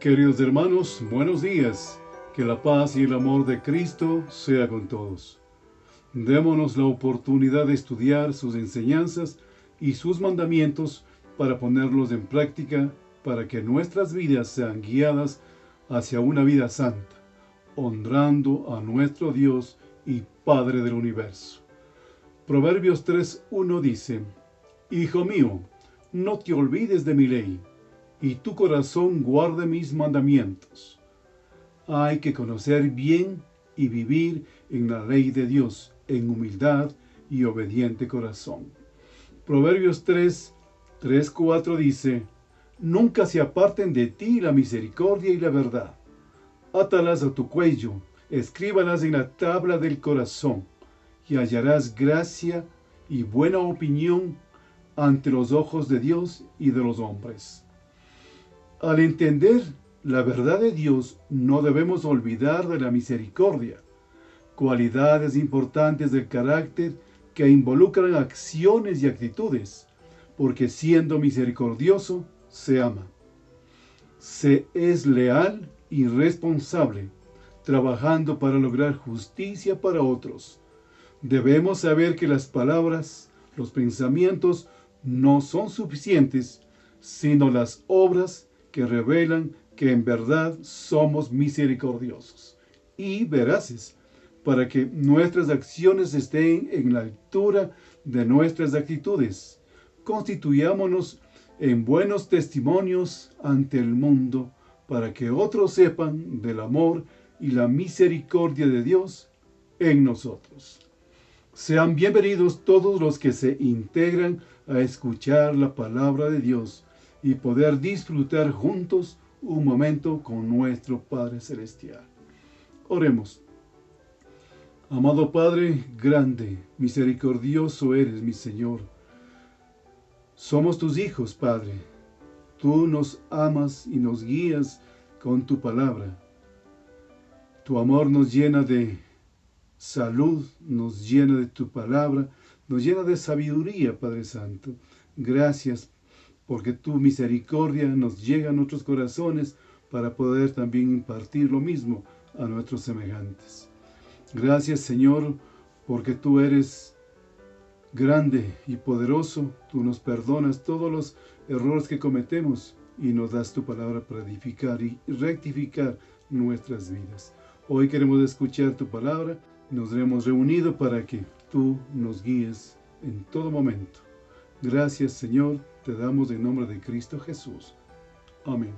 Queridos hermanos, buenos días. Que la paz y el amor de Cristo sea con todos. Démonos la oportunidad de estudiar sus enseñanzas y sus mandamientos para ponerlos en práctica, para que nuestras vidas sean guiadas hacia una vida santa, honrando a nuestro Dios y Padre del universo. Proverbios 3:1 dice: Hijo mío, no te olvides de mi ley, y tu corazón guarde mis mandamientos. Hay que conocer bien y vivir en la ley de Dios, en humildad y obediente corazón. Proverbios 3:4 dice: Nunca se aparten de ti la misericordia y la verdad. Átalas a tu cuello, escríbalas en la tabla del corazón, y hallarás gracia y buena opinión ante los ojos de Dios y de los hombres. Al entender la verdad de Dios, no debemos olvidar de la misericordia, cualidades importantes del carácter que involucran acciones y actitudes, porque siendo misericordioso, se ama. Se es leal y responsable, trabajando para lograr justicia para otros. Debemos saber que las palabras, los pensamientos no son suficientes, sino las obras que revelan que en verdad somos misericordiosos y veraces, para que nuestras acciones estén en la altura de nuestras actitudes. Constituyámonos en buenos testimonios ante el mundo, para que otros sepan del amor y la misericordia de Dios en nosotros. Sean bienvenidos todos los que se integran a escuchar la palabra de Dios y poder disfrutar juntos un momento con nuestro Padre Celestial. Oremos. Amado Padre, grande, misericordioso eres, mi Señor. Somos tus hijos, Padre. Tú nos amas y nos guías con tu palabra. Tu amor nos llena de salud, nos llena de tu palabra, nos llena de sabiduría, Padre Santo. Gracias porque tu misericordia nos llega a nuestros corazones para poder también impartir lo mismo a nuestros semejantes. Gracias, Señor, porque tú eres grande y poderoso. Tú nos perdonas todos los errores que cometemos y nos das tu palabra para edificar y rectificar nuestras vidas. Hoy queremos escuchar tu palabra. Nos hemos reunido para que tú nos guíes en todo momento. Gracias, Señor, te damos en nombre de Cristo Jesús. Amén.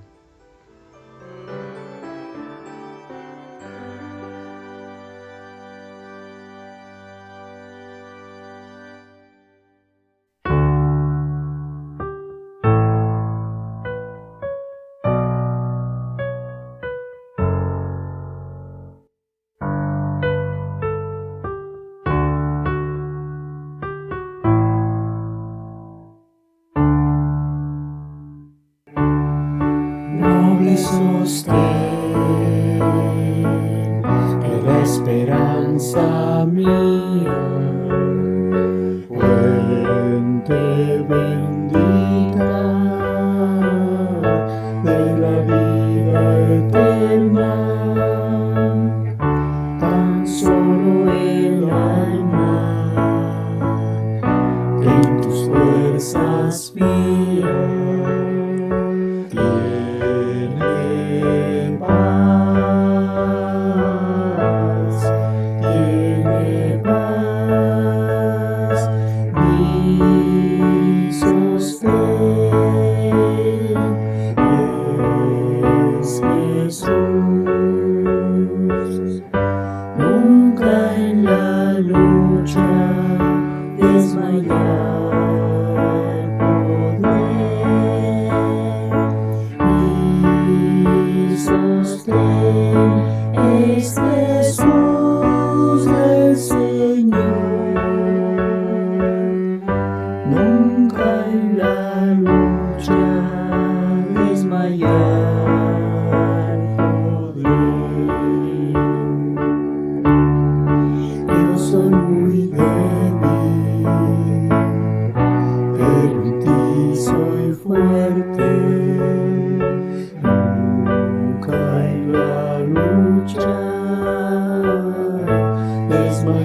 Sostén de la esperanza mía, fuente bendita de la vida eterna. Tan solo el alma en tus fuerzas mías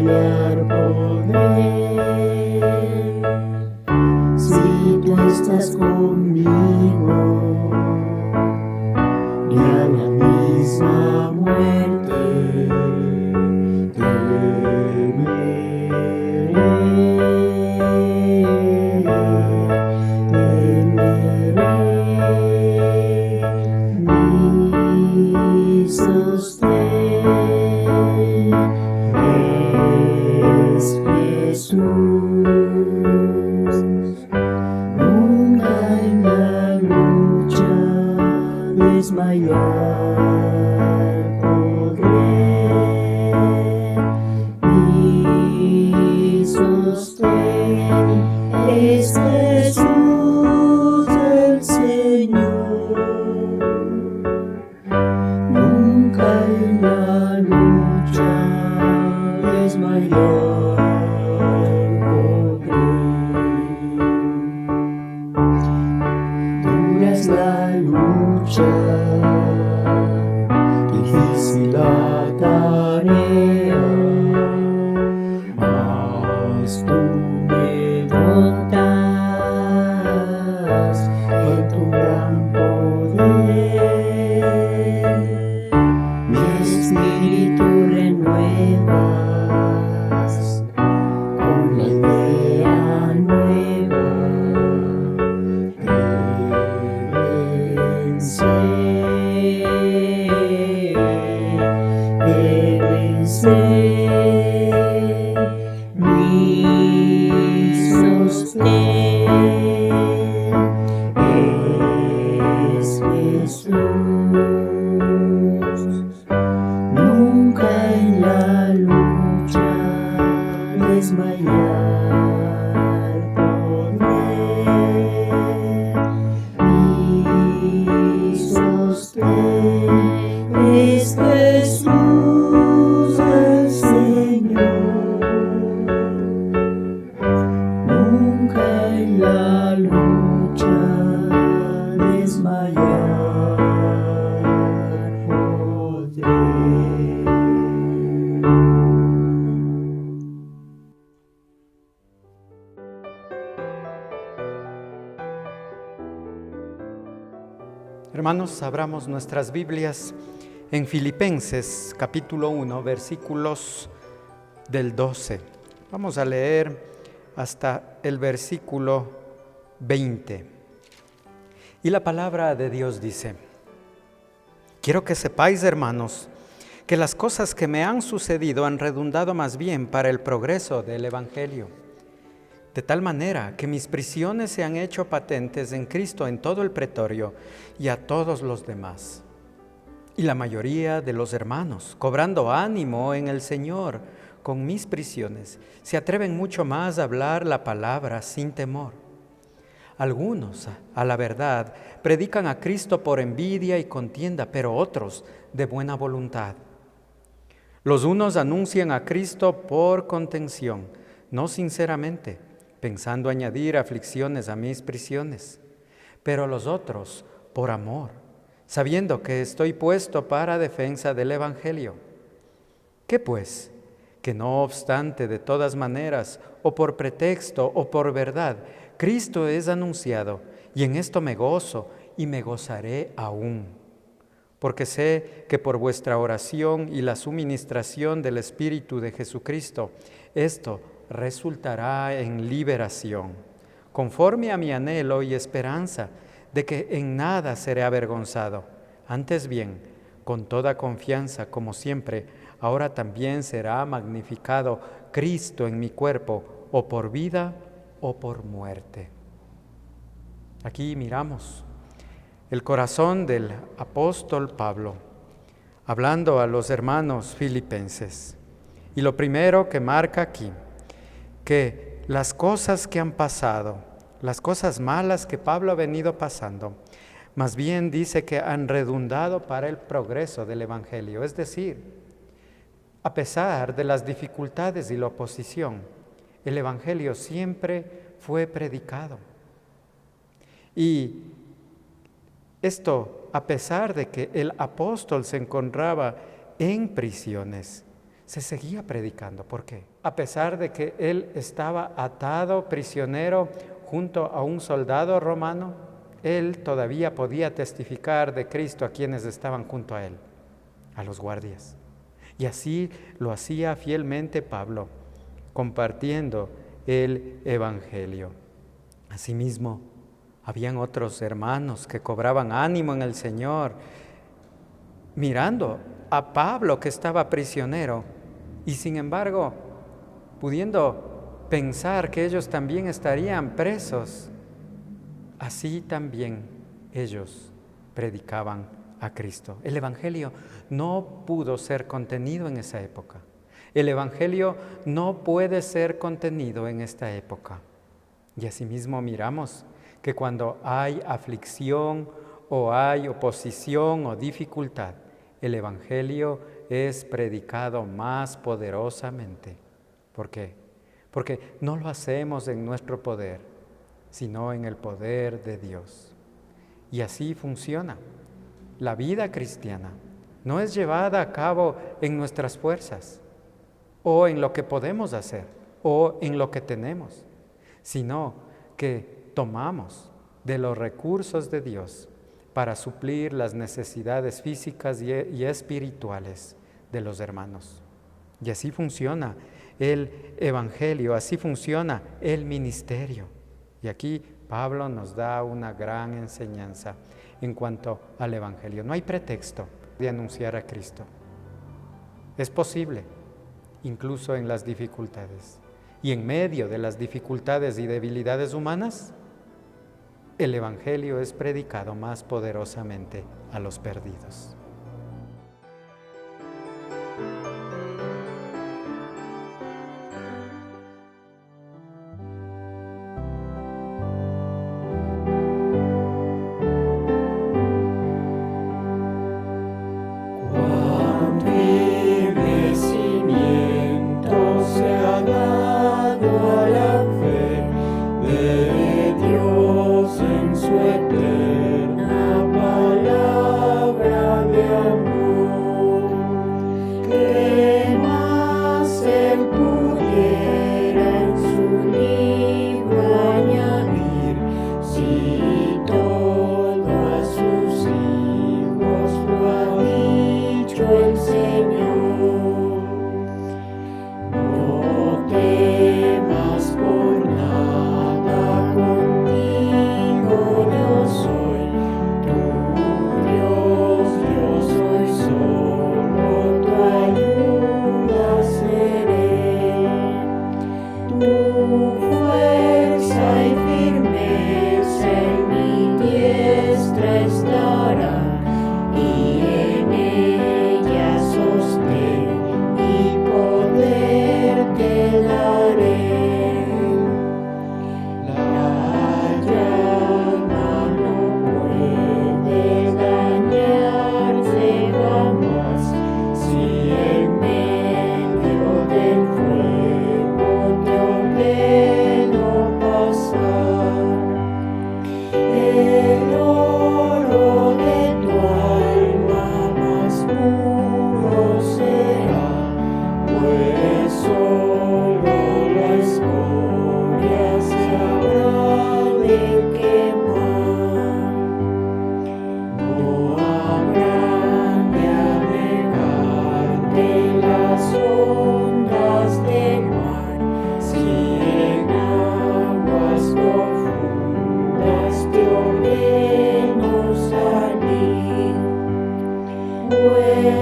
hallar poder. Si tú estás conmigo, ni a la misma muerte mi sostén es Jesús. Nunca en la lucha desmayar podré. Mi sostén es Jesús el Señor. Nunca en la lucha desmayar podré. Dura es la lucha, difícil la tarea, mas tú me dotas en tu gran poder. Mi espíritu renuevas con la idea nueva de vencer. Mi sostén es Jesús. Nunca en la lucha desmayar podré. Mi sostén es Jesús el Señor. Nunca en la lucha desmayar podré. Hermanos, abramos nuestras Biblias en Filipenses capítulo 1, versículos del 12. Vamos a leer hasta el versículo 20. Y la palabra de Dios dice: quiero que sepáis, hermanos, que las cosas que me han sucedido han redundado más bien para el progreso del Evangelio, de tal manera que mis prisiones se han hecho patentes en Cristo en todo el pretorio y a todos los demás. Y la mayoría de los hermanos, cobrando ánimo en el Señor con mis prisiones, se atreven mucho más a hablar la palabra sin temor. Algunos, a la verdad, predican a Cristo por envidia y contienda, pero otros de buena voluntad. Los unos anuncian a Cristo por contención, no sinceramente, pensando añadir aflicciones a mis prisiones, pero los otros por amor, sabiendo que estoy puesto para defensa del Evangelio. ¿Qué pues? Que no obstante, de todas maneras, o por pretexto o por verdad, Cristo es anunciado, y en esto me gozo y me gozaré aún. Porque sé que por vuestra oración y la suministración del Espíritu de Jesucristo, esto resultará en liberación, conforme a mi anhelo y esperanza de que en nada seré avergonzado. Antes bien, con toda confianza, como siempre, ahora también será magnificado Cristo en mi cuerpo, o por vida o por muerte. Aquí miramos el corazón del apóstol Pablo, hablando a los hermanos filipenses. Y lo primero que marca aquí, que las cosas que han pasado, las cosas malas que Pablo ha venido pasando, más bien dice que han redundado para el progreso del Evangelio. Es decir, a pesar de las dificultades y la oposición, el Evangelio siempre fue predicado. Y esto a pesar de que el apóstol se encontraba en prisiones, se seguía predicando. ¿Por qué? A pesar de que él estaba atado, prisionero, junto a un soldado romano, él todavía podía testificar de Cristo a quienes estaban junto a él, a los guardias. Y así lo hacía fielmente Pablo, compartiendo el Evangelio. Asimismo, habían otros hermanos que cobraban ánimo en el Señor, mirando a Pablo que estaba prisionero y sin embargo, pudiendo pensar que ellos también estarían presos, así también ellos predicaban a Cristo. El Evangelio no pudo ser contenido en esa época. El Evangelio no puede ser contenido en esta época. Y asimismo miramos que cuando hay aflicción o hay oposición o dificultad, el Evangelio es predicado más poderosamente. ¿Por qué? Porque no lo hacemos en nuestro poder, sino en el poder de Dios. Y así funciona. La vida cristiana no es llevada a cabo en nuestras fuerzas, o en lo que podemos hacer, o en lo que tenemos, sino que tomamos de los recursos de Dios para suplir las necesidades físicas y espirituales de los hermanos. Y así funciona el Evangelio, así funciona el ministerio. Y aquí Pablo nos da una gran enseñanza en cuanto al Evangelio. No hay pretexto de anunciar a Cristo. Es posible, incluso en las dificultades. Y en medio de las dificultades y debilidades humanas, el Evangelio es predicado más poderosamente a los perdidos.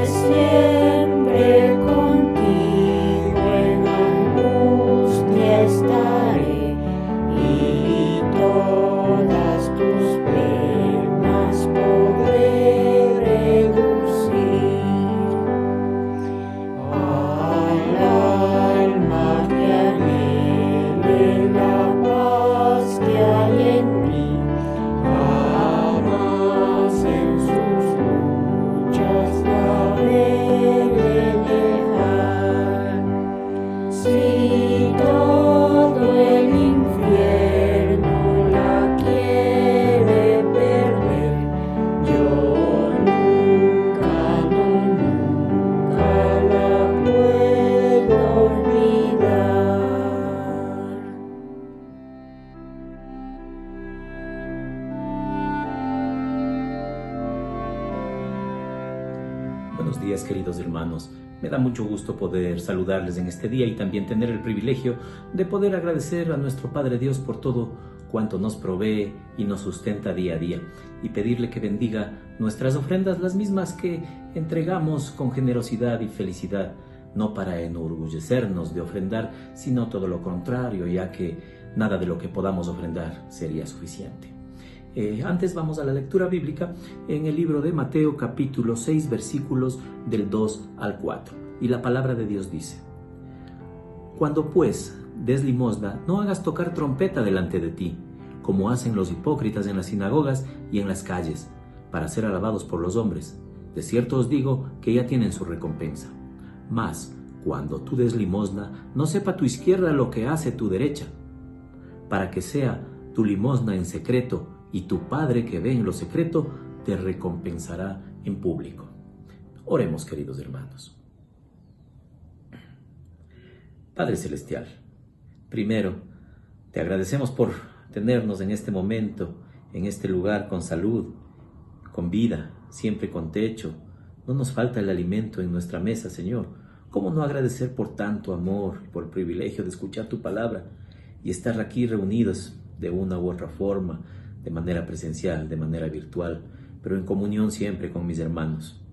Siempre contigo en angustia estar. días, queridos hermanos. Me da mucho gusto poder saludarles en este día y también tener el privilegio de poder agradecer a nuestro Padre Dios por todo cuanto nos provee y nos sustenta día a día, y pedirle que bendiga nuestras ofrendas, las mismas que entregamos con generosidad y felicidad, no para enorgullecernos de ofrendar, sino todo lo contrario, ya que nada de lo que podamos ofrendar sería suficiente. Antes vamos a la lectura bíblica en el libro de Mateo capítulo 6 versículos del 2 al 4, y la palabra de Dios dice: Cuando pues des limosna, no hagas tocar trompeta delante de ti, como hacen los hipócritas en las sinagogas y en las calles, para ser alabados por los hombres. De cierto os digo que ya tienen su recompensa. Mas, cuando tú des limosna, no sepa tu izquierda lo que hace tu derecha, para que sea tu limosna en secreto, y tu Padre que ve en lo secreto te recompensará en público. Oremos, queridos hermanos. Padre Celestial, primero, te agradecemos por tenernos en este momento, en este lugar con salud, con vida, siempre con techo. No nos falta el alimento en nuestra mesa, Señor. ¿Cómo no agradecer por tanto amor, por el privilegio de escuchar tu palabra y estar aquí reunidos de una u otra forma, de manera presencial, de manera virtual, pero en comunión siempre con mis hermanos?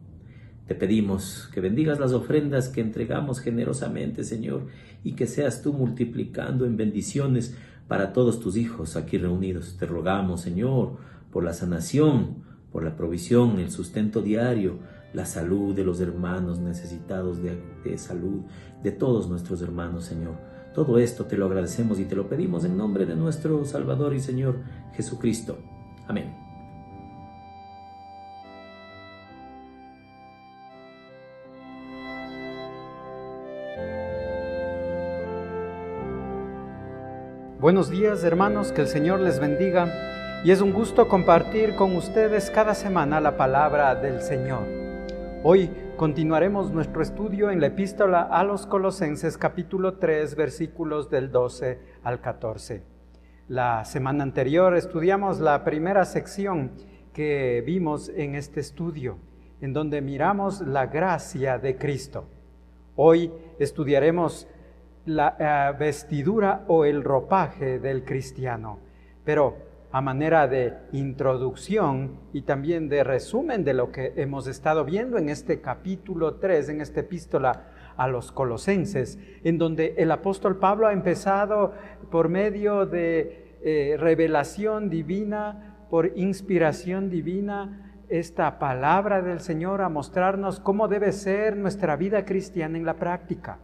Te pedimos que bendigas las ofrendas que entregamos generosamente, Señor, y que seas tú multiplicando en bendiciones para todos tus hijos aquí reunidos. Te rogamos, Señor, por la sanación, por la provisión, el sustento diario, la salud de los hermanos necesitados de salud, de todos nuestros hermanos, Señor. Todo esto te lo agradecemos y te lo pedimos en nombre de nuestro Salvador y Señor Jesucristo. Amén. Buenos días, hermanos, que el Señor les bendiga, y es un gusto compartir con ustedes cada semana la palabra del Señor. Hoy continuaremos nuestro estudio en la epístola a los Colosenses capítulo 3 versículos del 12 al 14. La semana anterior estudiamos la primera sección que vimos en este estudio, en donde miramos la gracia de Cristo. Hoy estudiaremos la vestidura o el ropaje del cristiano, pero a manera de introducción y también de resumen de lo que hemos estado viendo en este capítulo 3, en esta epístola a los Colosenses, en donde el apóstol Pablo ha empezado por medio de revelación divina, por inspiración divina, esta palabra del Señor a mostrarnos cómo debe ser nuestra vida cristiana en la práctica.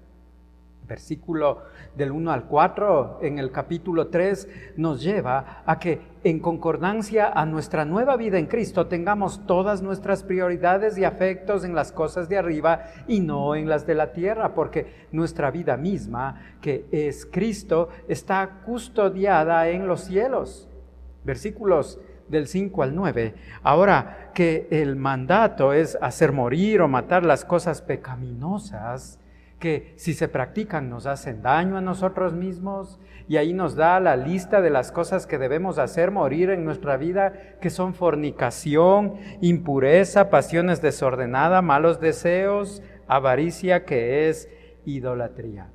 Versículo del 1 al 4 en el capítulo 3 nos lleva a que en concordancia a nuestra nueva vida en Cristo tengamos todas nuestras prioridades y afectos en las cosas de arriba y no en las de la tierra, porque nuestra vida misma, que es Cristo, está custodiada en los cielos. Versículos del 5 al 9. Ahora que el mandato es hacer morir o matar las cosas pecaminosas, que si se practican nos hacen daño a nosotros mismos, y ahí nos da la lista de las cosas que debemos hacer morir en nuestra vida, que son fornicación, impureza, pasiones desordenadas, malos deseos, avaricia, que es idolatría.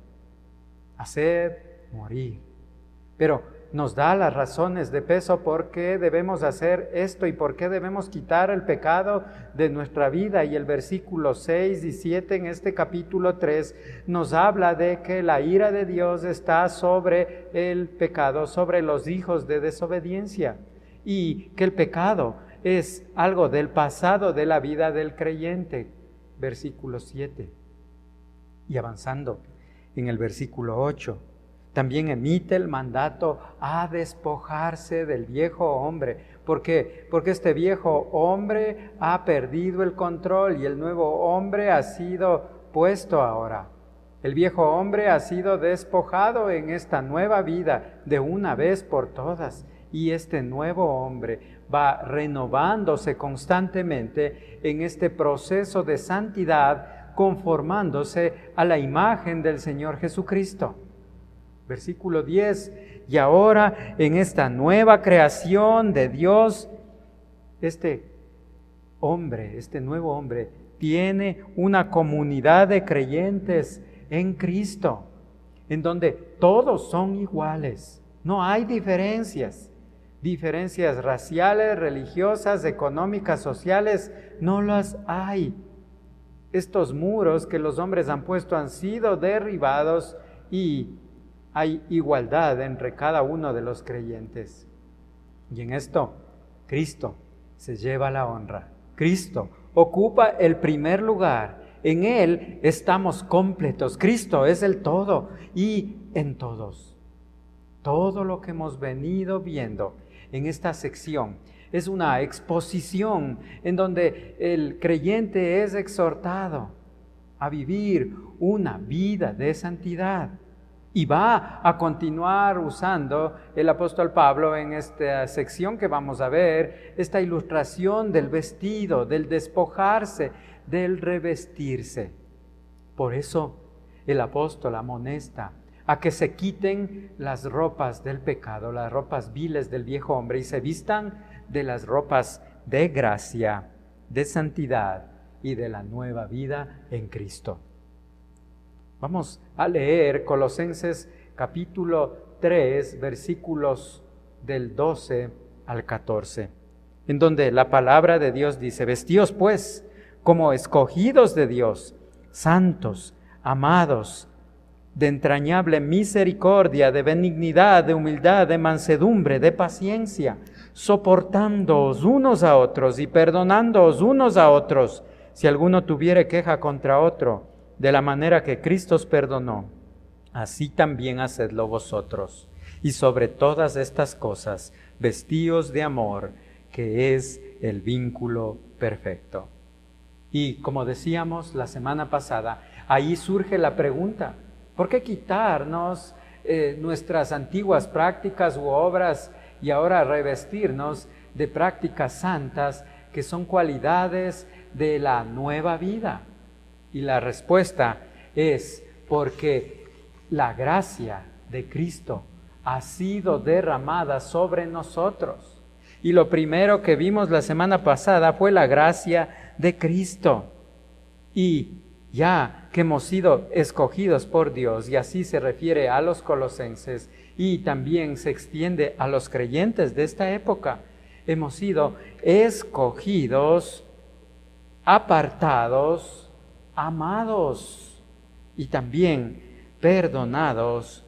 Hacer morir. Pero nos da las razones de peso por qué debemos hacer esto y por qué debemos quitar el pecado de nuestra vida. Y el versículo 6 y 7 en este capítulo 3 nos habla de que la ira de Dios está sobre el pecado, sobre los hijos de desobediencia, y que el pecado es algo del pasado de la vida del creyente. Versículo 7. Y avanzando en el versículo 8. También emite el mandato a despojarse del viejo hombre. ¿Por qué? Porque este viejo hombre ha perdido el control y el nuevo hombre ha sido puesto ahora. El viejo hombre ha sido despojado en esta nueva vida de una vez por todas. Y este nuevo hombre va renovándose constantemente en este proceso de santidad, conformándose a la imagen del Señor Jesucristo. Versículo 10, y ahora en esta nueva creación de Dios, este nuevo hombre, tiene una comunidad de creyentes en Cristo, en donde todos son iguales, no hay diferencias raciales, religiosas, económicas, sociales, no las hay. Estos muros que los hombres han puesto han sido derribados y hay igualdad entre cada uno de los creyentes. Y en esto, Cristo se lleva la honra. Cristo ocupa el primer lugar. En Él estamos completos. Cristo es el todo y en todos. Todo lo que hemos venido viendo en esta sección es una exposición en donde el creyente es exhortado a vivir una vida de santidad. Y va a continuar usando el apóstol Pablo en esta sección que vamos a ver, esta ilustración del vestido, del despojarse, del revestirse. Por eso el apóstol amonesta a que se quiten las ropas del pecado, las ropas viles del viejo hombre, y se vistan de las ropas de gracia, de santidad y de la nueva vida en Cristo. Vamos a leer Colosenses capítulo 3, versículos del 12 al 14, en donde la palabra de Dios dice: vestíos pues como escogidos de Dios, santos, amados, de entrañable misericordia, de benignidad, de humildad, de mansedumbre, de paciencia, soportándoos unos a otros y perdonándoos unos a otros, si alguno tuviere queja contra otro, de la manera que Cristo os perdonó, así también hacedlo vosotros. Y sobre todas estas cosas, vestíos de amor, que es el vínculo perfecto. Y como decíamos la semana pasada, ahí surge la pregunta: ¿por qué quitarnos nuestras antiguas prácticas u obras y ahora revestirnos de prácticas santas que son cualidades de la nueva vida? Y la respuesta es porque la gracia de Cristo ha sido derramada sobre nosotros. Y lo primero que vimos la semana pasada fue la gracia de Cristo. Y ya que hemos sido escogidos por Dios, y así se refiere a los colosenses y también se extiende a los creyentes de esta época, hemos sido escogidos, apartados, amados y también perdonados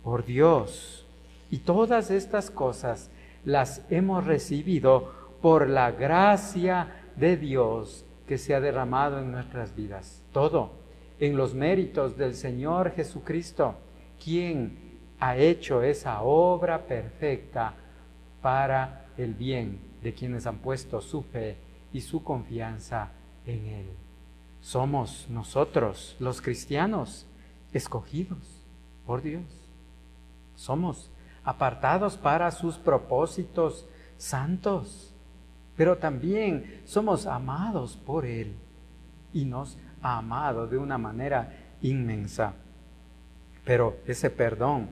por Dios. Y todas estas cosas las hemos recibido por la gracia de Dios que se ha derramado en nuestras vidas. Todo en los méritos del Señor Jesucristo, quien ha hecho esa obra perfecta para el bien de quienes han puesto su fe y su confianza en Él. Somos nosotros, los cristianos, escogidos por Dios. Somos apartados para sus propósitos santos, pero también somos amados por Él y nos ha amado de una manera inmensa. Pero ese perdón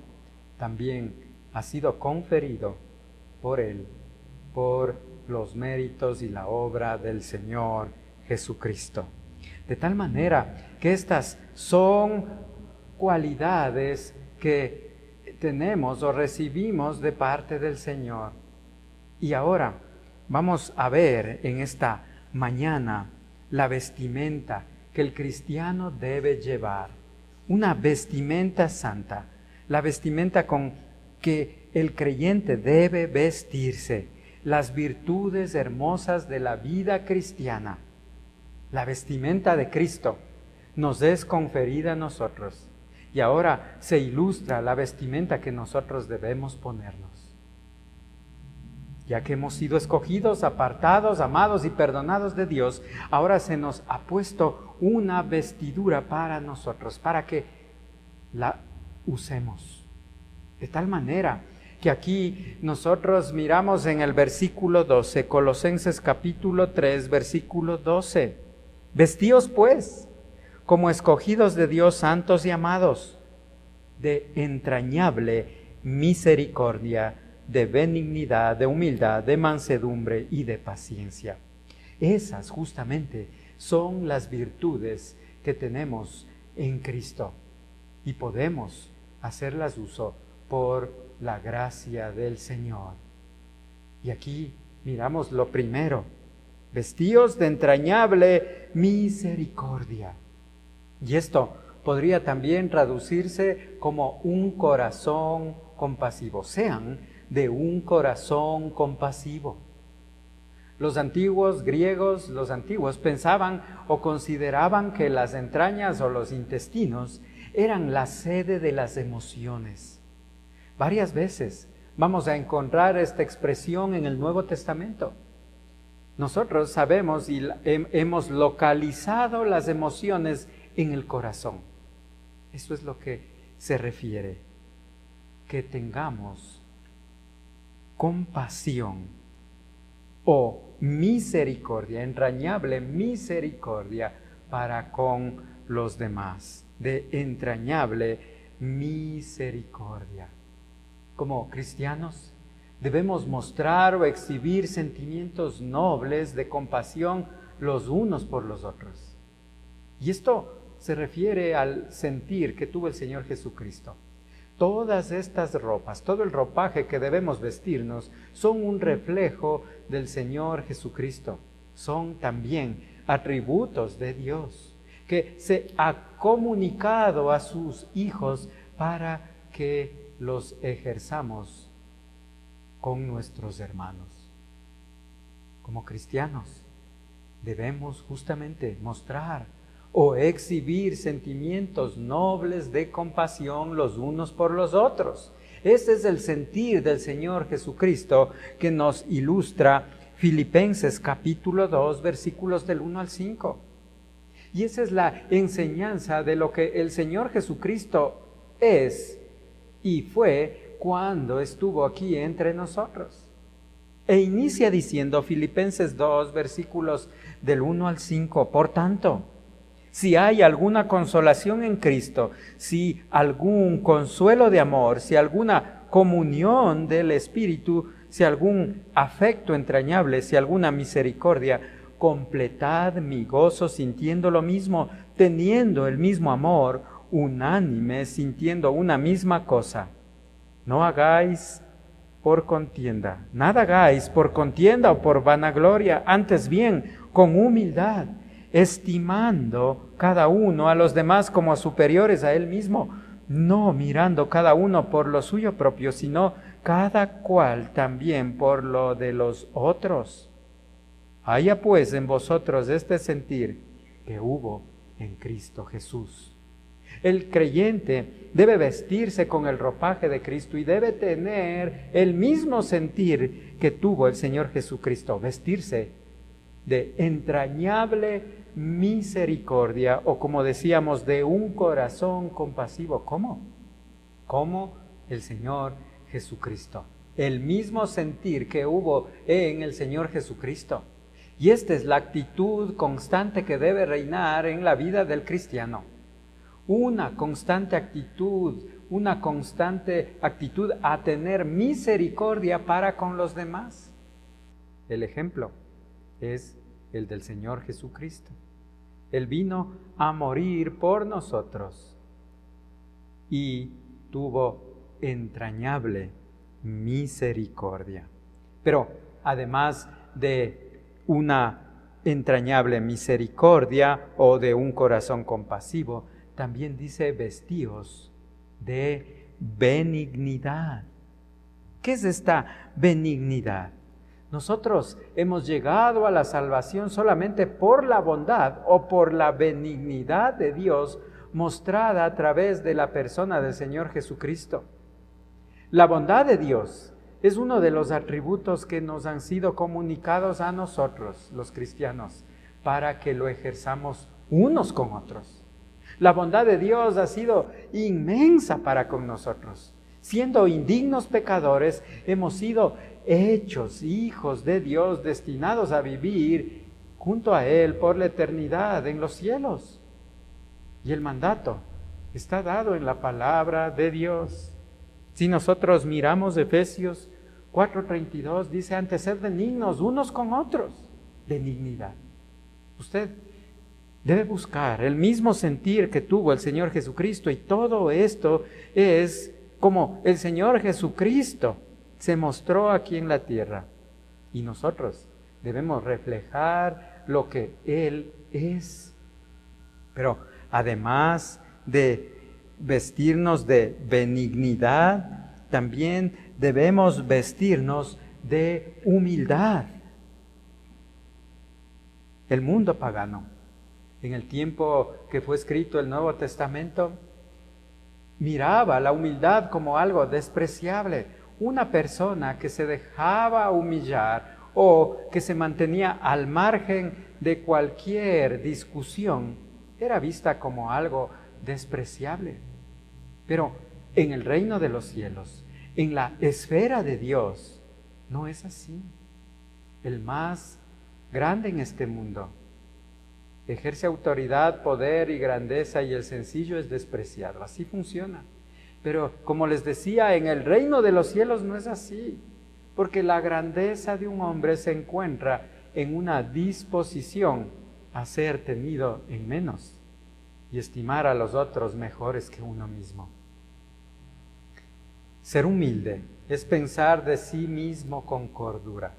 también ha sido conferido por Él, por los méritos y la obra del Señor Jesucristo. De tal manera que estas son cualidades que tenemos o recibimos de parte del Señor. Y ahora vamos a ver en esta mañana la vestimenta que el cristiano debe llevar. Una vestimenta santa, la vestimenta con que el creyente debe vestirse, las virtudes hermosas de la vida cristiana. La vestimenta de Cristo nos es conferida a nosotros y ahora se ilustra la vestimenta que nosotros debemos ponernos. Ya que hemos sido escogidos, apartados, amados y perdonados de Dios, ahora se nos ha puesto una vestidura para nosotros, para que la usemos. De tal manera que aquí nosotros miramos en el versículo 12, Colosenses capítulo 3, versículo 12. Vestíos pues como escogidos de Dios, santos y amados, de entrañable misericordia, de benignidad, de humildad, de mansedumbre y de paciencia. Esas justamente son las virtudes que tenemos en Cristo y podemos hacerlas uso por la gracia del Señor. Y aquí miramos lo primero: vestíos de entrañable misericordia. Y esto podría también traducirse como un corazón compasivo. Sean de un corazón compasivo. Los antiguos griegos, los antiguos, pensaban o consideraban que las entrañas o los intestinos eran la sede de las emociones. Varias veces vamos a encontrar esta expresión en el Nuevo Testamento. Nosotros sabemos y hemos localizado las emociones en el corazón. Eso es lo que se refiere, que tengamos compasión o misericordia, entrañable misericordia para con los demás, de entrañable misericordia. Como cristianos debemos mostrar o exhibir sentimientos nobles de compasión los unos por los otros. Y esto se refiere al sentir que tuvo el Señor Jesucristo. Todas estas ropas, todo el ropaje que debemos vestirnos, son un reflejo del Señor Jesucristo. Son también atributos de Dios, que se ha comunicado a sus hijos para que los ejerzamos con nuestros hermanos. Como cristianos, debemos justamente mostrar o exhibir sentimientos nobles de compasión los unos por los otros. Ese es el sentir del Señor Jesucristo que nos ilustra Filipenses capítulo 2, versículos del 1 al 5. Y esa es la enseñanza de lo que el Señor Jesucristo es y fue cuando estuvo aquí entre nosotros. E inicia diciendo Filipenses 2, versículos del 1 al 5, por tanto, si hay alguna consolación en Cristo, si algún consuelo de amor, si alguna comunión del Espíritu, si algún afecto entrañable, si alguna misericordia, completad mi gozo sintiendo lo mismo, teniendo el mismo amor, unánime, sintiendo una misma cosa. No hagáis por contienda, nada hagáis por contienda o por vanagloria, antes bien, con humildad, estimando cada uno a los demás como superiores a él mismo, no mirando cada uno por lo suyo propio, sino cada cual también por lo de los otros. Haya pues en vosotros este sentir que hubo en Cristo Jesús. El creyente debe vestirse con el ropaje de Cristo y debe tener el mismo sentir que tuvo el Señor Jesucristo, vestirse de entrañable misericordia, o como decíamos, de un corazón compasivo. ¿Cómo? Como el Señor Jesucristo. El mismo sentir que hubo en el Señor Jesucristo. Y esta es la actitud constante que debe reinar en la vida del cristiano. Una constante actitud a tener misericordia para con los demás. El ejemplo es el del Señor Jesucristo. Él vino a morir por nosotros y tuvo entrañable misericordia. Pero además de una entrañable misericordia o de un corazón compasivo, también dice vestíos de benignidad. ¿Qué es esta benignidad? Nosotros hemos llegado a la salvación solamente por la bondad o por la benignidad de Dios mostrada a través de la persona del Señor Jesucristo. La bondad de Dios es uno de los atributos que nos han sido comunicados a nosotros, los cristianos, para que lo ejerzamos unos con otros. La bondad de Dios ha sido inmensa para con nosotros. Siendo indignos pecadores, hemos sido hechos hijos de Dios, destinados a vivir junto a Él por la eternidad en los cielos. Y el mandato está dado en la palabra de Dios. Si nosotros miramos Efesios 4:32, dice, antes sed benignos unos con otros. Benignidad. Usted Debe buscar el mismo sentir que tuvo el Señor Jesucristo, y todo esto es como el Señor Jesucristo se mostró aquí en la tierra, y nosotros debemos reflejar lo que Él es. Pero además de vestirnos de benignidad, también debemos vestirnos de humildad. El mundo pagano, en el tiempo que fue escrito el Nuevo Testamento, miraba la humildad como algo despreciable. Una persona que se dejaba humillar o que se mantenía al margen de cualquier discusión era vista como algo despreciable. Pero en el reino de los cielos, en la esfera de Dios, no es así. El más grande en este mundo ejerce autoridad, poder y grandeza, y el sencillo es despreciado. Así funciona. Pero como les decía, en el reino de los cielos no es así, porque la grandeza de un hombre se encuentra en una disposición a ser tenido en menos y estimar a los otros mejores que uno mismo. Ser humilde es pensar de sí mismo con cordura.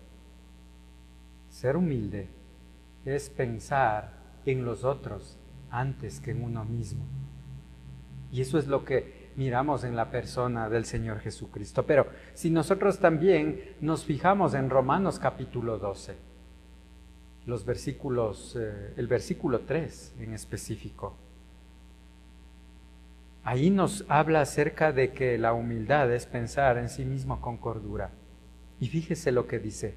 Ser humilde es pensar en los otros antes que en uno mismo. Y eso es lo que miramos en la persona del Señor Jesucristo. Pero si nosotros también nos fijamos en Romanos capítulo 12, los versículos, el versículo 3 en específico, ahí nos habla acerca de que la humildad es pensar en sí mismo con cordura. Y fíjese lo que dice.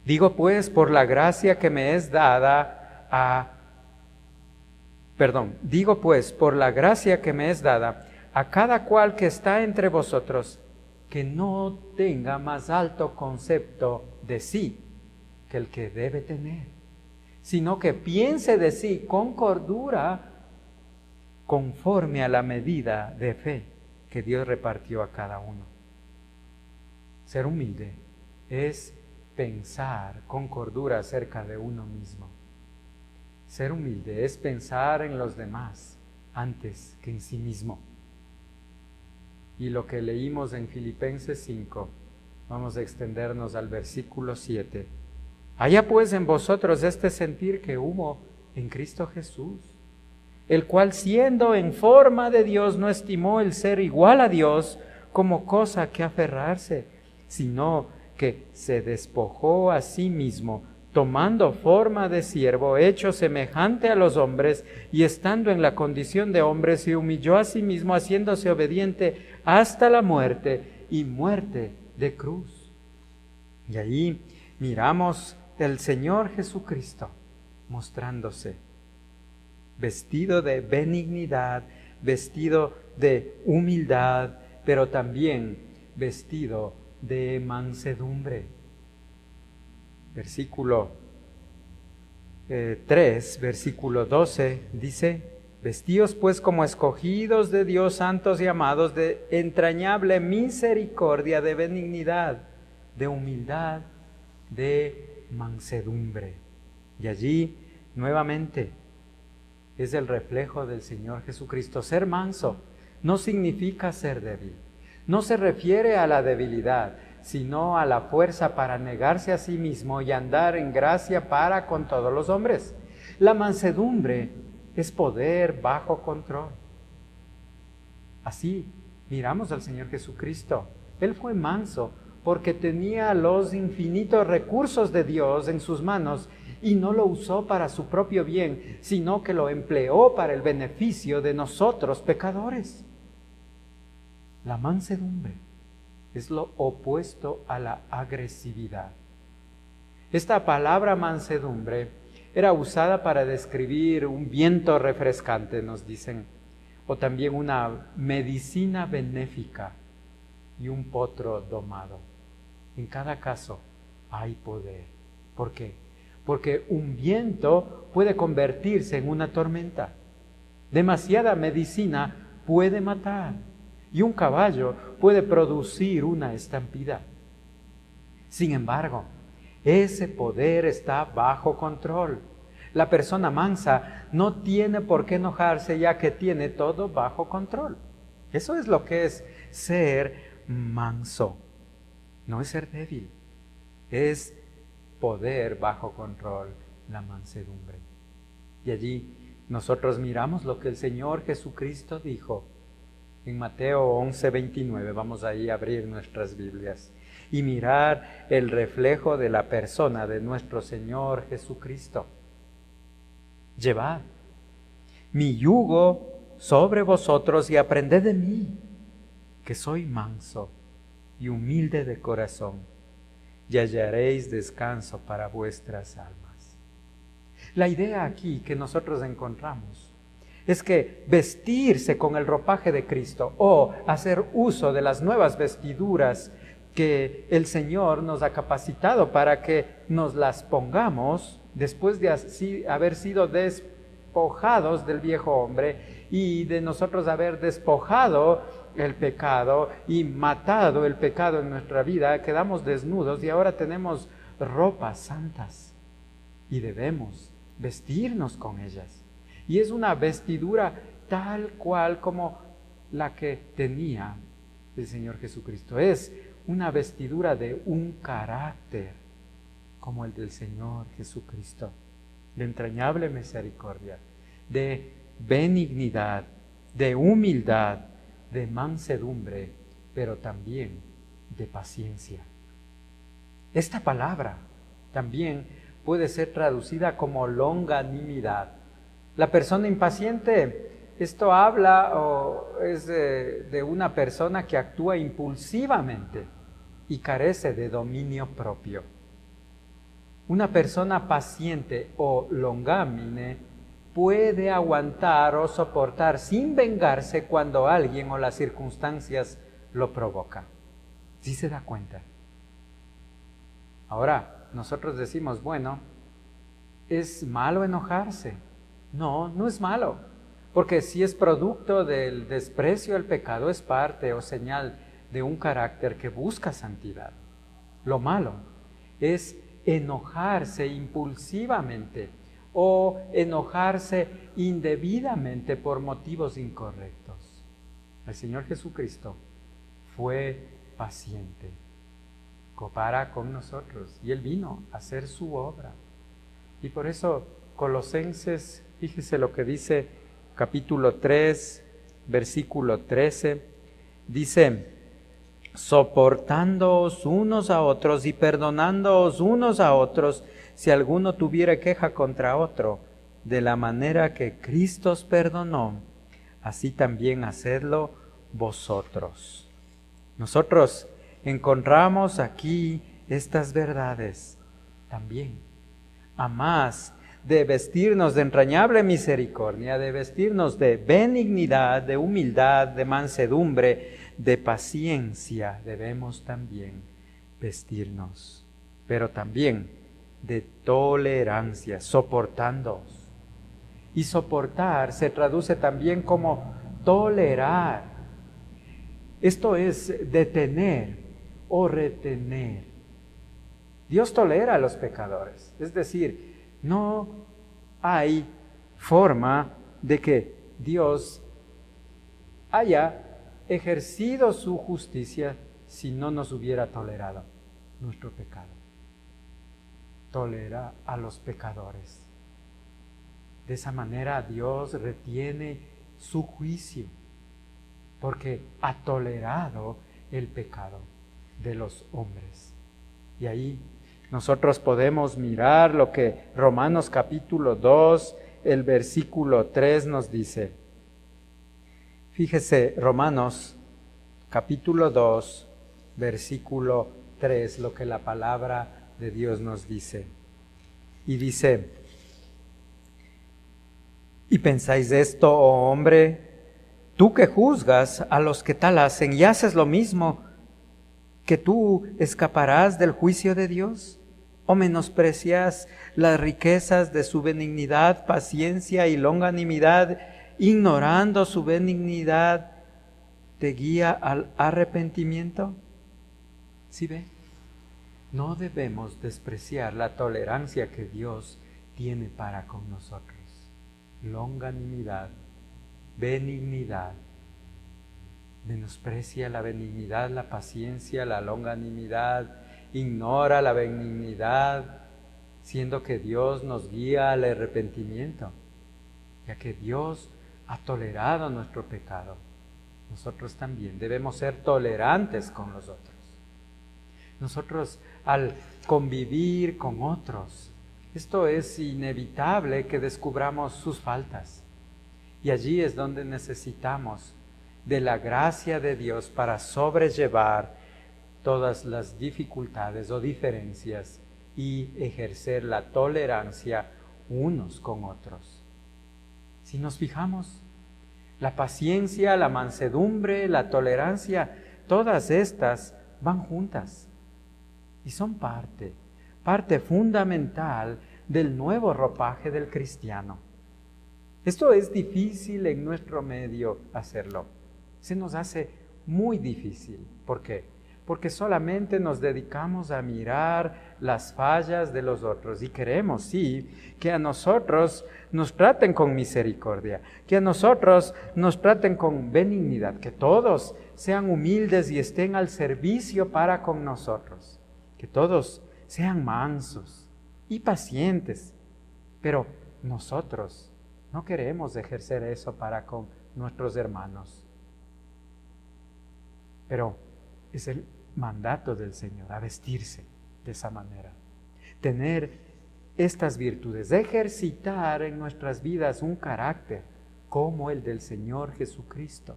Digo pues, por la gracia que me es dada a cada cual que está entre vosotros, que no tenga más alto concepto de sí que el que debe tener, sino que piense de sí con cordura, conforme a la medida de fe que Dios repartió a cada uno. Ser humilde es pensar con cordura acerca de uno mismo. Ser humilde es pensar en los demás antes que en sí mismo. Y lo que leímos en Filipenses 5, vamos a extendernos al versículo 7. Haya pues en vosotros este sentir que hubo en Cristo Jesús, el cual siendo en forma de Dios no estimó el ser igual a Dios como cosa que aferrarse, sino que se despojó a sí mismo, tomando forma de siervo, hecho semejante a los hombres, y estando en la condición de hombre, se humilló a sí mismo, haciéndose obediente hasta la muerte, y muerte de cruz. Y ahí miramos el Señor Jesucristo mostrándose vestido de benignidad, vestido de humildad, pero también vestido de mansedumbre. Versículo 3, versículo 12, dice: vestíos pues como escogidos de Dios, santos y amados, de entrañable misericordia, de benignidad, de humildad, de mansedumbre. Y allí, nuevamente, es el reflejo del Señor Jesucristo. Ser manso no significa ser débil. No se refiere a la debilidad, sino a la fuerza para negarse a sí mismo y andar en gracia para con todos los hombres. La mansedumbre es poder bajo control. Así miramos al Señor Jesucristo. Él fue manso porque tenía los infinitos recursos de Dios en sus manos y no lo usó para su propio bien, sino que lo empleó para el beneficio de nosotros pecadores. La mansedumbre es lo opuesto a la agresividad. Esta palabra mansedumbre era usada para describir un viento refrescante, nos dicen, o también una medicina benéfica y un potro domado. En cada caso hay poder. ¿Por qué? Porque un viento puede convertirse en una tormenta. Demasiada medicina puede matar. Y un caballo puede producir una estampida. Sin embargo, ese poder está bajo control. La persona mansa no tiene por qué enojarse, ya que tiene todo bajo control. Eso es lo que es ser manso. No es ser débil, es poder bajo control, la mansedumbre. Y allí nosotros miramos lo que el Señor Jesucristo dijo en Mateo 11:29. Vamos ahí a abrir nuestras Biblias y mirar el reflejo de la persona de nuestro Señor Jesucristo. Llevad mi yugo sobre vosotros y aprended de mí, que soy manso y humilde de corazón, y hallaréis descanso para vuestras almas. La idea aquí que nosotros encontramos es que vestirse con el ropaje de Cristo o hacer uso de las nuevas vestiduras que el Señor nos ha capacitado para que nos las pongamos después de haber sido despojados del viejo hombre y de nosotros haber despojado el pecado y matado el pecado en nuestra vida, quedamos desnudos y ahora tenemos ropas santas y debemos vestirnos con ellas. Y es una vestidura tal cual como la que tenía el Señor Jesucristo. Es una vestidura de un carácter como el del Señor Jesucristo, de entrañable misericordia, de benignidad, de humildad, de mansedumbre, pero también de paciencia. Esta palabra también puede ser traducida como longanimidad. La persona impaciente, esto habla o es de una persona que actúa impulsivamente y carece de dominio propio. Una persona paciente o longámine puede aguantar o soportar sin vengarse cuando alguien o las circunstancias lo provocan. ¿Sí se da cuenta? Ahora, nosotros decimos, bueno, ¿es malo enojarse? No, no es malo, porque si es producto del desprecio al pecado, es parte o señal de un carácter que busca santidad. Lo malo es enojarse impulsivamente o enojarse indebidamente por motivos incorrectos. El Señor Jesucristo fue paciente, coopera con nosotros y Él vino a hacer su obra. Y por eso Colosenses, fíjese lo que dice capítulo 3, versículo 13, dice: soportándoos unos a otros y perdonándoos unos a otros, si alguno tuviera queja contra otro, de la manera que Cristo os perdonó, así también hacedlo vosotros. Nosotros encontramos aquí estas verdades también, a más de vestirnos de entrañable misericordia, de vestirnos de benignidad, de humildad, de mansedumbre, de paciencia, debemos también vestirnos, pero también de tolerancia, soportándoos. Y soportar se traduce también como tolerar. Esto es detener o retener. Dios tolera a los pecadores, es decir, no hay forma de que Dios haya ejercido su justicia si no nos hubiera tolerado nuestro pecado. Tolera a los pecadores. De esa manera Dios retiene su juicio, porque ha tolerado el pecado de los hombres. Y ahí nosotros podemos mirar lo que Romanos capítulo 2, el versículo 3 nos dice. Fíjese, Romanos capítulo 2, versículo 3, lo que la palabra de Dios nos dice. Y dice: ¿y pensáis esto, oh hombre, tú que juzgas a los que tal hacen y haces lo mismo, que tú escaparás del juicio de Dios? ¿O menosprecias las riquezas de su benignidad, paciencia y longanimidad, ignorando su benignidad te guía al arrepentimiento? ¿Sí ve? No debemos despreciar la tolerancia que Dios tiene para con nosotros. Longanimidad, benignidad. Menosprecia la benignidad, la paciencia, la longanimidad, ignora la benignidad, siendo que Dios nos guía al arrepentimiento, ya que Dios ha tolerado nuestro pecado. Nosotros también debemos ser tolerantes con los otros. Nosotros, al convivir con otros, esto es inevitable que descubramos sus faltas. Y allí es donde necesitamos de la gracia de Dios para sobrellevar todas las dificultades o diferencias y ejercer la tolerancia unos con otros. Si nos fijamos, la paciencia, la mansedumbre, la tolerancia, todas estas van juntas y son parte fundamental del nuevo ropaje del cristiano. Esto es difícil en nuestro medio hacerlo. Se nos hace muy difícil. ¿Por qué? Porque solamente nos dedicamos a mirar las fallas de los otros y queremos, sí, que a nosotros nos traten con misericordia, que a nosotros nos traten con benignidad, que todos sean humildes y estén al servicio para con nosotros, que todos sean mansos y pacientes, pero nosotros no queremos ejercer eso para con nuestros hermanos. Pero es el mandato del Señor a vestirse de esa manera, tener estas virtudes, ejercitar en nuestras vidas un carácter como el del Señor Jesucristo.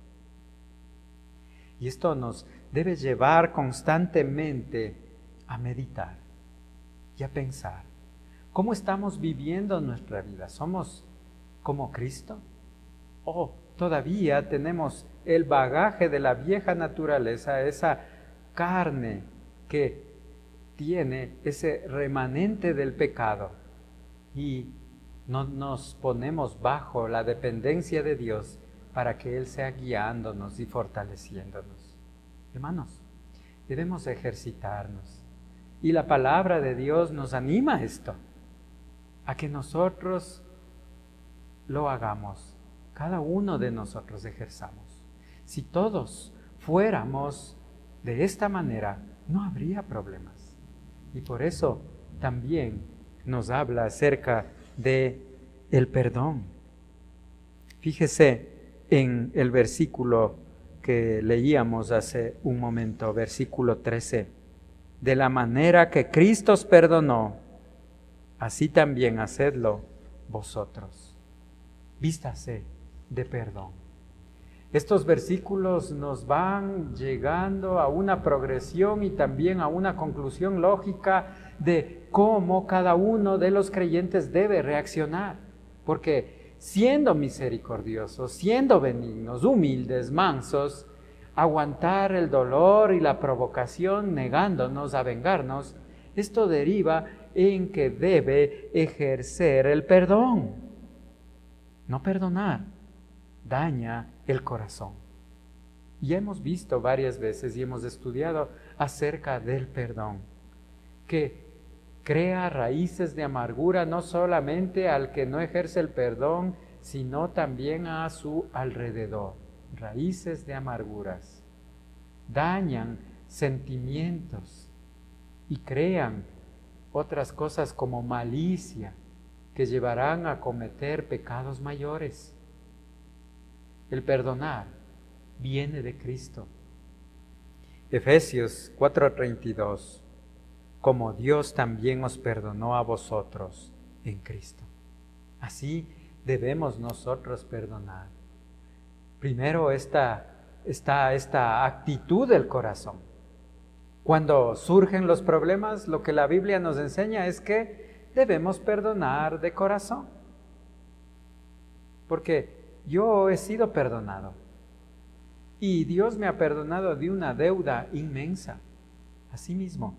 Y esto nos debe llevar constantemente a meditar y a pensar cómo estamos viviendo nuestra vida. ¿Somos como Cristo? ¿O todavía tenemos el bagaje de la vieja naturaleza, esa carne que tiene ese remanente del pecado, y no nos ponemos bajo la dependencia de Dios para que Él sea guiándonos y fortaleciéndonos? Hermanos, debemos ejercitarnos, y la palabra de Dios nos anima a esto, a que nosotros lo hagamos, cada uno de nosotros ejerzamos. Si todos fuéramos de esta manera, no habría problemas. Y por eso también nos habla acerca de el perdón. Fíjese en el versículo que leíamos hace un momento, versículo 13. De la manera que Cristo os perdonó, así también hacedlo vosotros. Vístase de perdón. Estos versículos nos van llegando a una progresión y también a una conclusión lógica de cómo cada uno de los creyentes debe reaccionar. Porque siendo misericordiosos, siendo benignos, humildes, mansos, aguantar el dolor y la provocación negándonos a vengarnos, esto deriva en que debe ejercer el perdón. No perdonar daña el corazón. Y hemos visto varias veces y hemos estudiado acerca del perdón, que crea raíces de amargura no solamente al que no ejerce el perdón, sino también a su alrededor. Raíces de amarguras dañan sentimientos y crean otras cosas como malicia que llevarán a cometer pecados mayores. El perdonar viene de Cristo. Efesios 4:32, como Dios también os perdonó a vosotros en Cristo. Así debemos nosotros perdonar. Primero está esta actitud del corazón. Cuando surgen los problemas, lo que la Biblia nos enseña es que debemos perdonar de corazón. Porque yo he sido perdonado y Dios me ha perdonado de una deuda inmensa. Asimismo,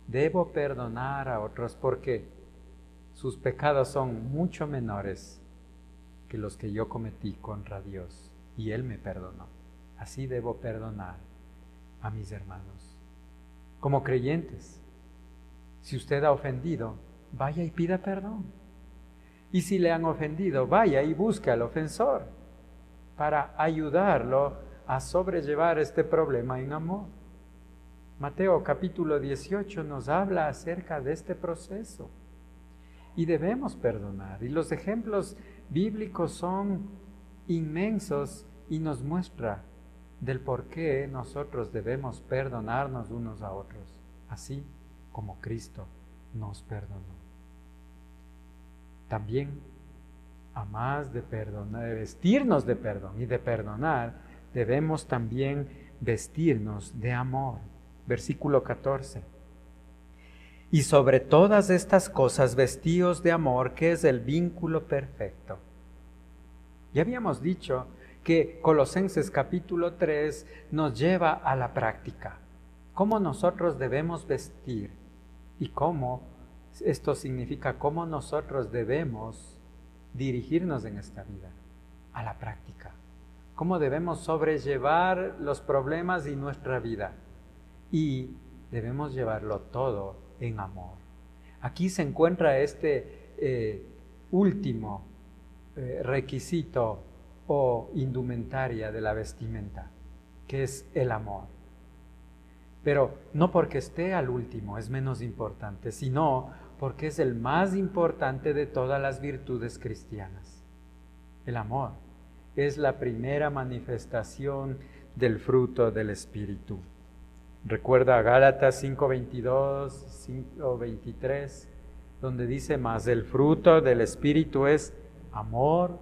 debo perdonar a otros porque sus pecados son mucho menores que los que yo cometí contra Dios y Él me perdonó. Así debo perdonar a mis hermanos. Como creyentes, si usted ha ofendido, vaya y pida perdón. Y si le han ofendido, vaya y busque al ofensor para ayudarlo a sobrellevar este problema en amor. Mateo capítulo 18 nos habla acerca de este proceso. Y debemos perdonar. Y los ejemplos bíblicos son inmensos y nos muestra del por qué nosotros debemos perdonarnos unos a otros, así como Cristo nos perdonó. También, a más de perdonar, de vestirnos de perdón y de perdonar, debemos también vestirnos de amor. Versículo 14. Y sobre todas estas cosas vestíos de amor, que es el vínculo perfecto. Ya habíamos dicho que Colosenses capítulo 3 nos lleva a la práctica. Cómo nosotros debemos vestir y cómo esto significa cómo nosotros debemos dirigirnos en esta vida, a la práctica. Cómo debemos sobrellevar los problemas y nuestra vida. Y debemos llevarlo todo en amor. Aquí se encuentra este último requisito o indumentaria de la vestimenta, que es el amor. Pero no porque esté al último es menos importante, sino porque es el más importante de todas las virtudes cristianas. El amor es la primera manifestación del fruto del Espíritu. Recuerda Gálatas 5:22, 5:23, donde dice más, el fruto del Espíritu es amor,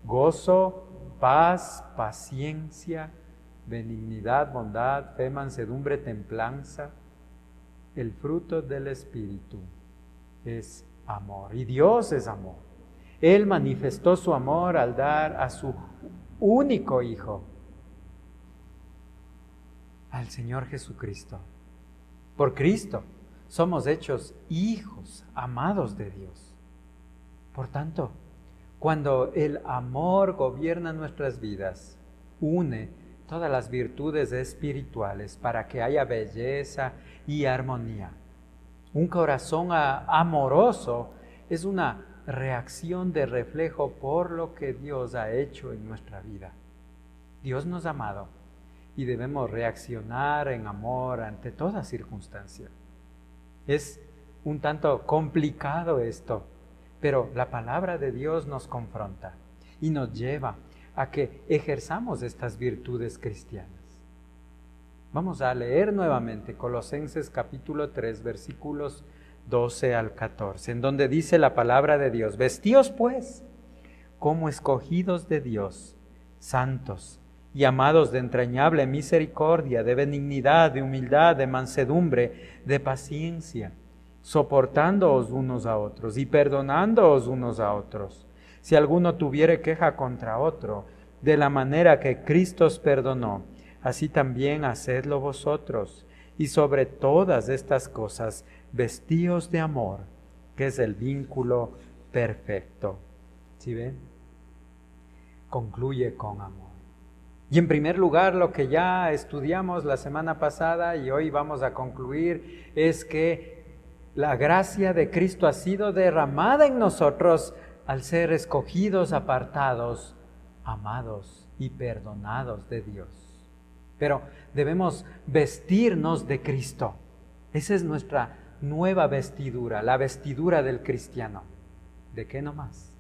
gozo, paz, paciencia, benignidad, bondad, fe, mansedumbre, templanza. El fruto del Espíritu es amor, y Dios es amor. Él manifestó su amor al dar a su único Hijo, al Señor Jesucristo. Por Cristo somos hechos hijos amados de Dios. Por tanto, cuando el amor gobierna nuestras vidas, une todas las virtudes espirituales para que haya belleza y armonía. Un corazón amoroso es una reacción de reflejo por lo que Dios ha hecho en nuestra vida. Dios nos ha amado y debemos reaccionar en amor ante toda circunstancia. Es un tanto complicado esto, pero la palabra de Dios nos confronta y nos lleva a que ejerzamos estas virtudes cristianas. Vamos a leer nuevamente Colosenses capítulo 3, versículos 12 al 14, en donde dice la palabra de Dios: vestíos pues como escogidos de Dios, santos y amados de entrañable misericordia, de benignidad, de humildad, de mansedumbre, de paciencia, soportándoos unos a otros y perdonándoos unos a otros. Si alguno tuviere queja contra otro, de la manera que Cristo os perdonó, así también hacedlo vosotros. Y sobre todas estas cosas, vestíos de amor, que es el vínculo perfecto. ¿Sí ven? Concluye con amor. Y en primer lugar, lo que ya estudiamos la semana pasada y hoy vamos a concluir, es que la gracia de Cristo ha sido derramada en nosotros al ser escogidos, apartados, amados y perdonados de Dios. Pero debemos vestirnos de Cristo. Esa es nuestra nueva vestidura, la vestidura del cristiano. ¿De qué nomás?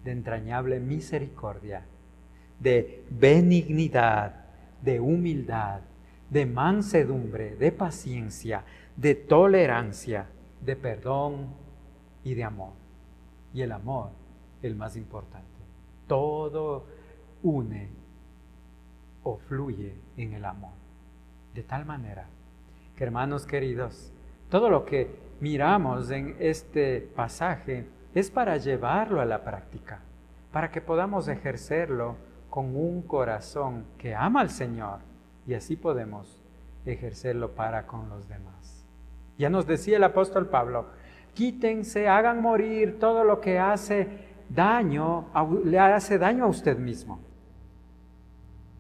De entrañable misericordia, de benignidad, de humildad, de mansedumbre, de paciencia, de tolerancia, de perdón y de amor. Y el amor, el más importante. Todo une o fluye en el amor. De tal manera que, hermanos queridos, todo lo que miramos en este pasaje es para llevarlo a la práctica, para que podamos ejercerlo con un corazón que ama al Señor, y así podemos ejercerlo para con los demás. Ya nos decía el apóstol Pablo: quítense, hagan morir todo lo que hace daño, le hace daño a usted mismo.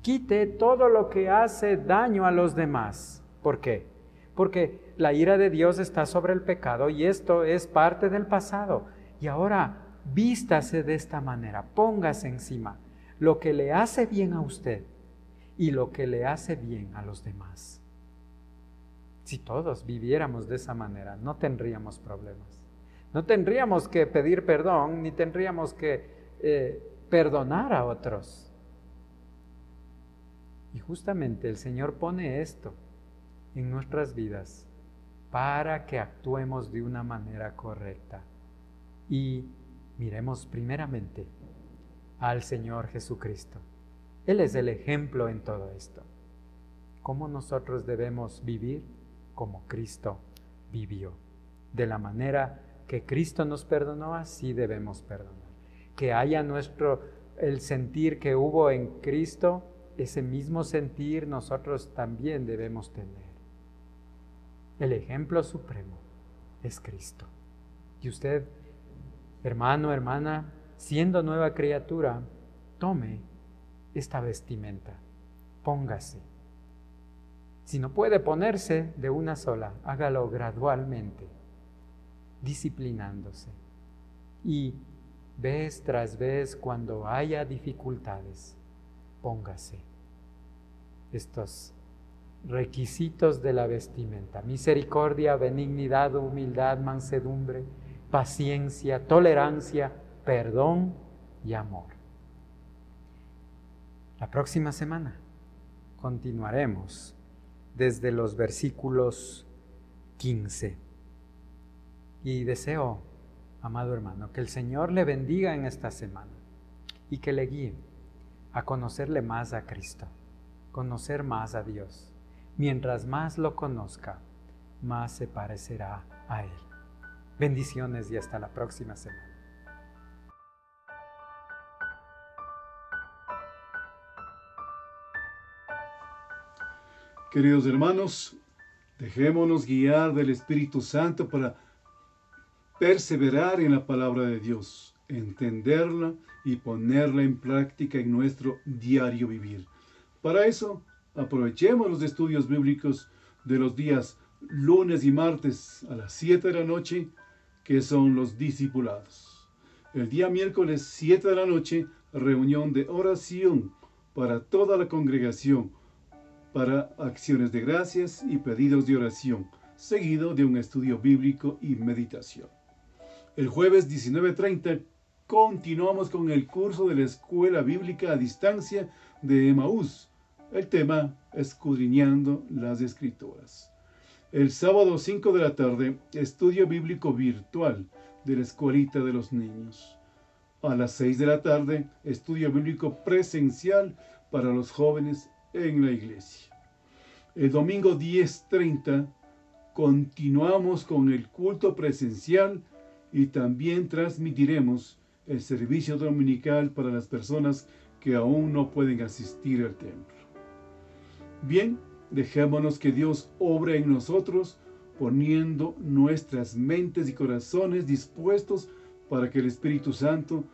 Quite todo lo que hace daño a los demás. ¿Por qué? Porque la ira de Dios está sobre el pecado y esto es parte del pasado. Y ahora vístase de esta manera, póngase encima lo que le hace bien a usted y lo que le hace bien a los demás. Si todos viviéramos de esa manera, no tendríamos problemas. No tendríamos que pedir perdón, ni tendríamos que perdonar a otros. Y justamente el Señor pone esto en nuestras vidas para que actuemos de una manera correcta. Y miremos primeramente al Señor Jesucristo. Él es el ejemplo en todo esto. ¿Cómo nosotros debemos vivir? Como Cristo vivió. De la manera que Cristo nos perdonó, así debemos perdonar. Que haya el sentir que hubo en Cristo, ese mismo sentir nosotros también debemos tener. El ejemplo supremo es Cristo. Y usted, hermano, hermana, siendo nueva criatura, tome esta vestimenta, póngase. Si no puede ponerse de una sola, hágalo gradualmente, disciplinándose. Y vez tras vez, cuando haya dificultades, póngase estos requisitos de la vestimenta: misericordia, benignidad, humildad, mansedumbre, paciencia, tolerancia, perdón y amor. La próxima semana continuaremos desde los versículos 15. Y deseo, amado hermano, que el Señor le bendiga en esta semana y que le guíe a conocerle más a Cristo, conocer más a Dios. Mientras más lo conozca, más se parecerá a Él. Bendiciones y hasta la próxima semana. Queridos hermanos, dejémonos guiar del Espíritu Santo para perseverar en la palabra de Dios, entenderla y ponerla en práctica en nuestro diario vivir. Para eso, aprovechemos los estudios bíblicos de los días lunes y martes a las 7 de la noche, que son los discipulados. El día miércoles 7 de la noche, reunión de oración para toda la congregación, para acciones de gracias y pedidos de oración, seguido de un estudio bíblico y meditación. El jueves 19:30 continuamos con el curso de la Escuela Bíblica a Distancia de Emaús. El tema: escudriñando las Escrituras. El sábado 5 de la tarde, estudio bíblico virtual de la Escuelita de los Niños. A las 6 de la tarde, estudio bíblico presencial para los jóvenes en la iglesia. El domingo 10:30 continuamos con el culto presencial y también transmitiremos el servicio dominical para las personas que aún no pueden asistir al templo. Bien, dejémonos que Dios obre en nosotros, poniendo nuestras mentes y corazones dispuestos para que el Espíritu Santo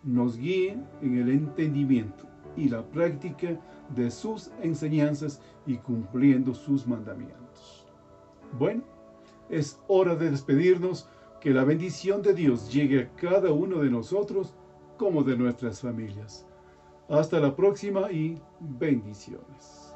nos guíe en el entendimiento y la práctica de sus enseñanzas y cumpliendo sus mandamientos. Bueno, es hora de despedirnos. Que la bendición de Dios llegue a cada uno de nosotros como de nuestras familias. Hasta la próxima y bendiciones.